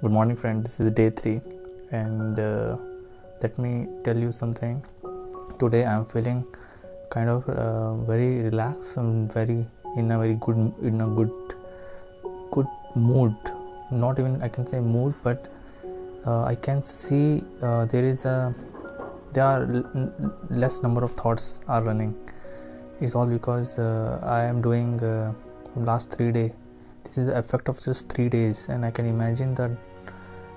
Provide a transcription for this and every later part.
Good morning, friend. This is day 3, and let me tell you something. Today, I'm feeling kind of very relaxed and in a very good mood. Not even I can say mood, but I can see there are less number of thoughts are running. It's all because I am doing from last 3 days. This is the effect of just 3 days, and I can imagine that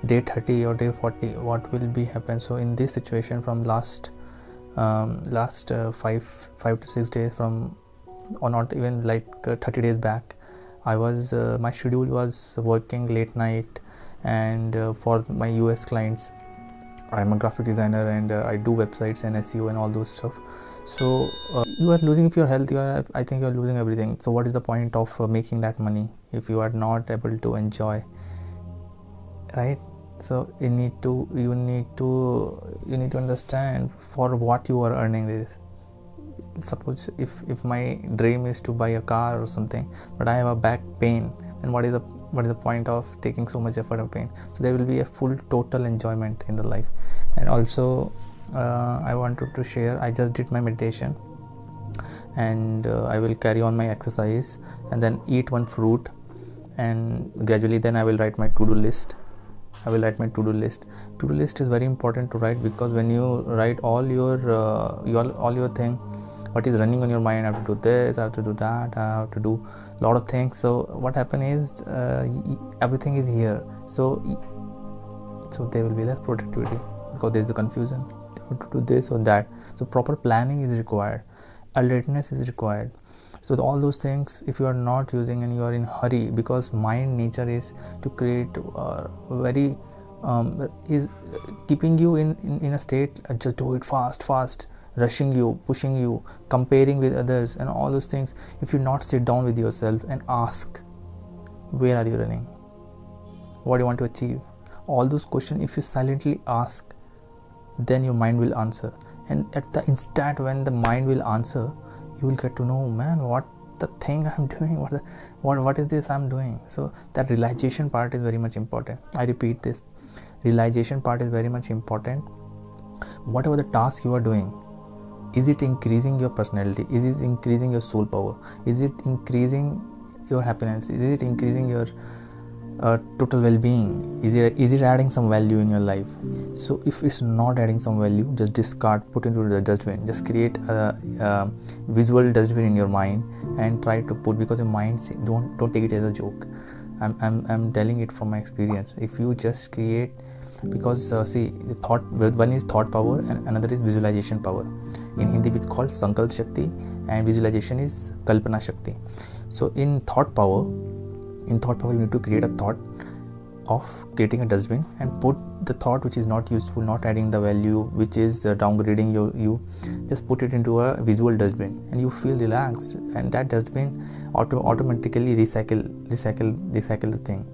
day 30 or day 40 what will be happen. So in this situation from last 5 to 6 days from, or not even like 30 days back, I was my schedule was working late night, and for my US clients I'm a graphic designer, and I do websites and SEO and all those stuff. So you are losing if your health, I think you are losing everything. So what is the point of making that money if you are not able to enjoy, right? So you need to understand for what you are earning this. Suppose if my dream is to buy a car or something, but I have a back pain, then what is the point of taking so much effort and pain? So there will be a full total enjoyment in the life. And also I wanted to share, I just did my meditation, and I will carry on my exercise and then eat one fruit, and gradually then I will write my to-do list. To-do list is very important to write, because when you write all your thing, what is running on your mind, I have to do this, I have to do that, I have to do a lot of things. So what happen is everything is here, so there will be less productivity because there is a confusion. You have to do this or that. So proper planning is required, alertness is required. So all those things, if you are not using and you are in hurry, because mind nature is to create very is keeping you in a state, just do it fast, rushing you, pushing you, comparing with others and all those things. If you not sit down with yourself and ask, where are you running, what do you want to achieve, all those questions, if you silently ask, then your mind will answer. And at the instant when the mind will answer, you will get to know, man, what the thing I'm doing, what is this I'm doing. So that realization part is very much important. I repeat this, realization part is very much important. Whatever the task you are doing, is it increasing your personality, is it increasing your soul power, is it increasing your happiness, is it increasing your total well-being, is it adding some value in your life? So if it's not adding some value, just discard, put into the dustbin. Just create a visual dustbin in your mind and try to put, because your mind don't take it as a joke. I'm telling it from my experience. If you just create, because see, thought, one is thought power and another is visualization power. In Hindi it's called Sankalp Shakti, and visualization is Kalpana Shakti. So in thought power, you need to create a thought of creating a dustbin and put the thought which is not useful, not adding the value, which is downgrading you, just put it into a visual dustbin, and you feel relaxed, and that dustbin automatically recycle the thing.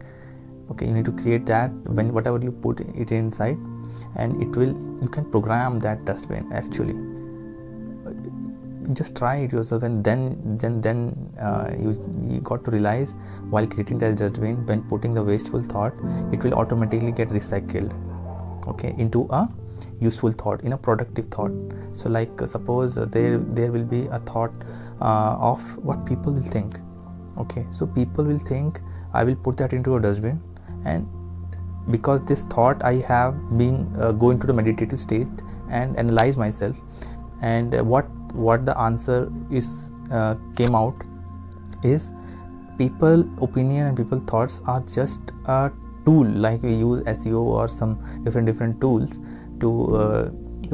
Okay, you need to create that. When whatever you put it inside, and you can program that dustbin. Actually, just try it yourself, and then you got to realize, while creating that dustbin, when putting the wasteful thought, it will automatically get recycled, okay, into a useful thought, in a productive thought. So like suppose there will be a thought of what people will think. Okay, so people will think, I will put that into a dustbin, and because this thought I have been go into the meditative state and analyze myself, and what the answer is came out is, people opinion and people thoughts are just a tool, like we use SEO or some different tools to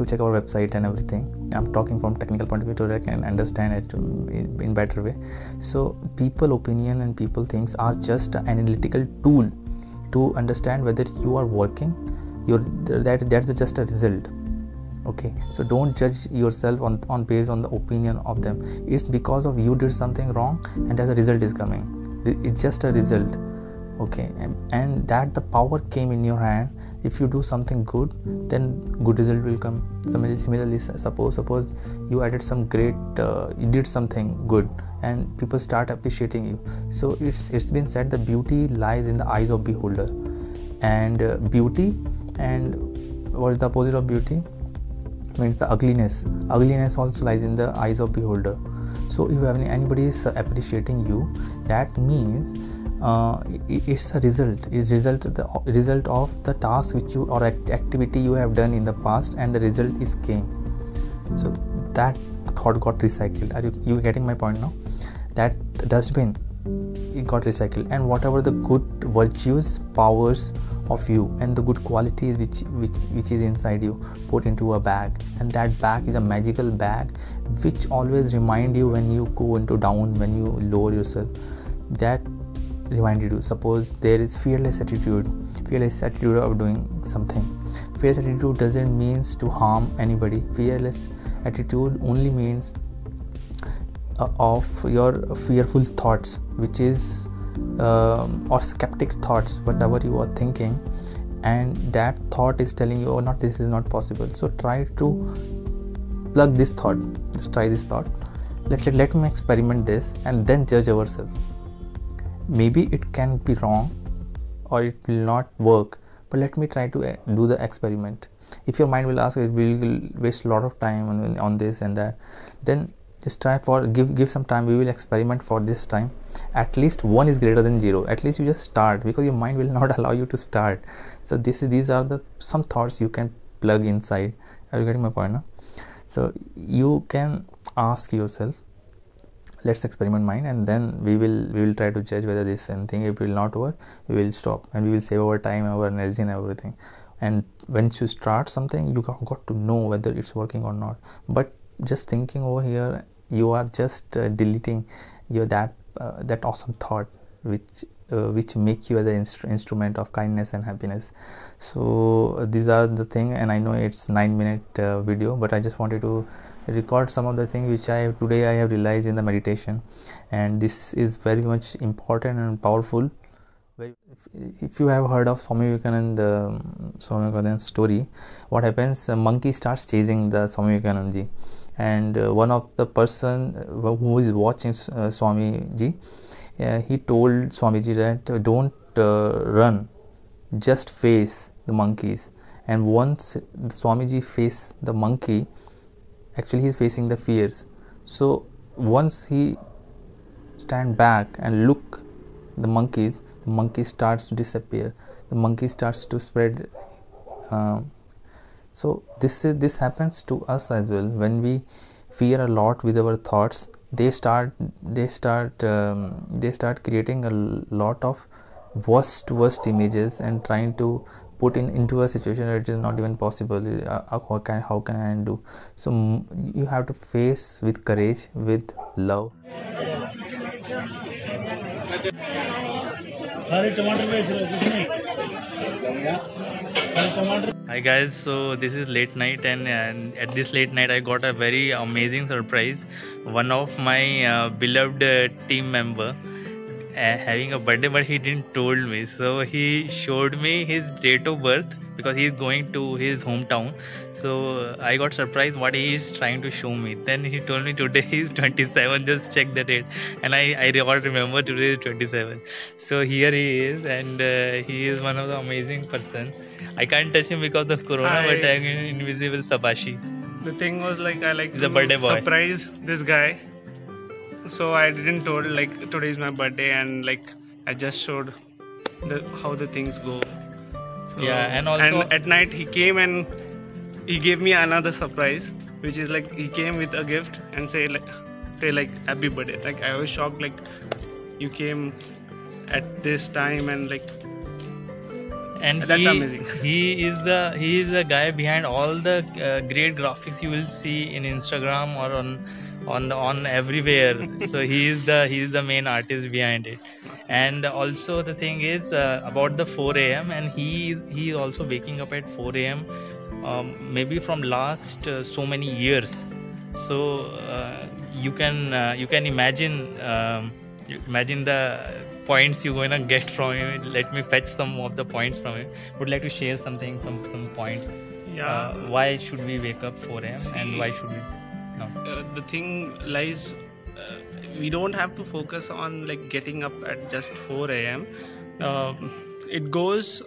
check our website and everything. I'm talking from technical point of view so that I can understand it in better way. So people opinion and people things are just an analytical tool to understand whether you are working. That's just a result. Okay, so don't judge yourself on based on the opinion of them. It's because of you did something wrong, and as a result is coming. It's just a result. Okay, and that the power came in your hand. If you do something good, then good result will come. Similarly, suppose you added some great, you did something good, and people start appreciating you. So it's been said, the beauty lies in the eyes of beholder. And beauty, and what is the opposite of beauty? Means the ugliness. Ugliness also lies in the eyes of beholder. So if anybody is appreciating you, that means it's a result. It's the result of the task which you or activity you have done in the past, and the result is came. So that thought got recycled. Are you getting my point now? That dustbin, it got recycled, and whatever the good virtues, powers of you, and the good qualities which is inside you, put into a bag, and that bag is a magical bag which always remind you when you go into down, when you lower yourself, that reminded you. Suppose there is fearless attitude of doing something. Fearless attitude doesn't means to harm anybody. Fearless attitude only means of your fearful thoughts, which is or skeptic thoughts, whatever you are thinking, and that thought is telling you, oh, not, this is not possible. So try to plug this thought. Just try this thought. Let me experiment this, and then judge ourselves. Maybe it can be wrong, or it will not work, but let me try to do the experiment. If your mind will ask, we will waste a lot of time on this and that, then just try for give some time. We will experiment for this time. At least 1 is greater than 0. At least you just start, because your mind will not allow you to start. So these are some thoughts you can plug inside. Are you getting my point now? So you can ask yourself, let's experiment mind, and then we will try to judge whether this and thing, if it will not work, we will stop, and we will save our time, our energy, and everything. And when you start something, you got to know whether it's working or not. But just thinking over here, you are just deleting that awesome thought which make you as an instrument of kindness and happiness. So these are the thing, and I know it's 9-minute video, but I just wanted to record some of the things which I have realized in the meditation, and this is very much important and powerful. If you have heard of Swami Vivekananda's story, what happens? A monkey starts chasing the Swami Vivekananda, and one of the person who is watching Swamiji, he told Swamiji that don't run, just face the monkeys. And once Swamiji faced the monkey, actually he is facing the fears. So once he stand back and look the monkeys, the monkey starts to disappear, the monkey starts to spread. So this happens to us as well. When we fear a lot with our thoughts, they start creating a lot of worst images, and trying to put into a situation that is not even possible. How can I do? So you have to face with courage, with love. Hi guys, so this is late night, and at this late night I got a very amazing surprise. One of my beloved team member having a birthday, but he didn't told me. So he showed me his date of birth, because he is going to his hometown. So I got surprised what he is trying to show me. Then he told me today he is 27, just check the date, and I remember today is 27. So here he is, and he is one of the amazing person. I can't touch him because of corona, but I'm invisible Sabashi. The thing was, like, I like the birthday boy. Surprise this guy. So I didn't told like today is my birthday, and like I just showed how the things go. So, yeah, and also at night he came and he gave me another surprise, which is like he came with a gift and say like happy birthday. Like I was shocked, like you came at this time, and like, and that's amazing. He is the guy behind all the great graphics you will see in Instagram or on everywhere. So he is the main artist behind it. And also the thing is about the 4 a.m. and he is also waking up at 4 a.m. Maybe from last so many years. So you can imagine the points you're gonna get from him. Let me fetch some of the points from him. Would like to share something, some points. Yeah. Why should we wake up 4 a.m. and why should we? No. The thing lies, we don't have to focus on like getting up at just 4 a.m. It goes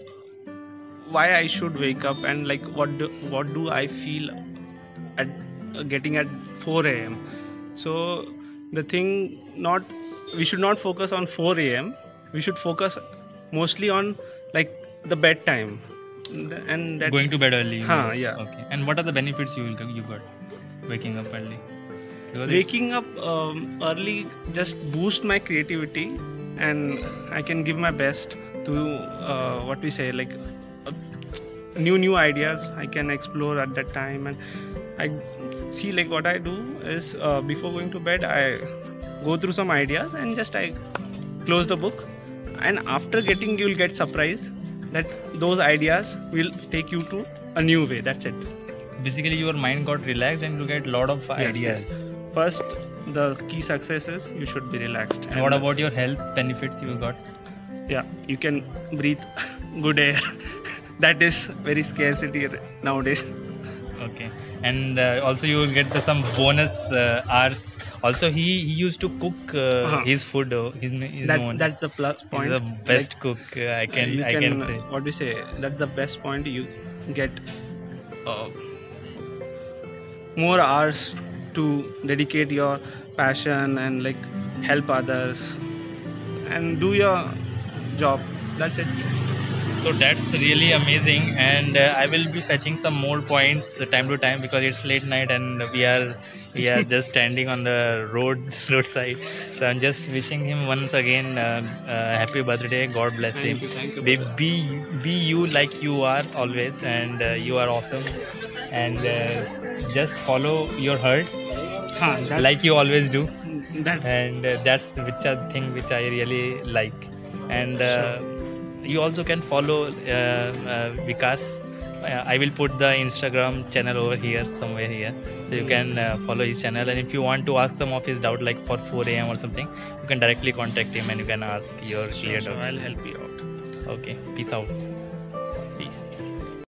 why I should wake up, and like what do I feel at getting at 4 a.m. So the thing, we should not focus on 4 a.m. We should focus mostly on like the bedtime, and that Going to bed early. yeah. Okay. And what are the benefits you got waking up early? Because Waking up early just boost my creativity, and I can give my best to what we say, like new ideas I can explore at that time. And I see, like what I do is before going to bed I go through some ideas and just I close the book, and after getting, you'll get surprised that those ideas will take you to a new way. That's it. basically your mind got relaxed and you get a lot of ideas. Yes. First, the key success is you should be relaxed. And what about your health benefits you got? Yeah, you can breathe good air. That is very scarcity nowadays. Okay. And also you will get some bonus hours. Also he used to cook his food. His own. That's the plus point. He's the best cook. I can say. What we say? That's the best point. You get more hours to dedicate your passion and like help others and do your job. That's it. So that's really amazing, and I will be fetching some more points time to time because it's late night and we are just standing on the roadside. So I'm just wishing him once again happy birthday. God bless him. Thank you, Be you like you are always, and you are awesome. And just follow your heart like you always do. And that's the thing which I really like. And you also can follow Vikas. I will put the Instagram channel over here, somewhere here, so you can follow his channel. And if you want to ask some of his doubt, like for 4 a.m. or something, you can directly contact him and you can ask your clear doubts. I'll help you out. Okay, peace out.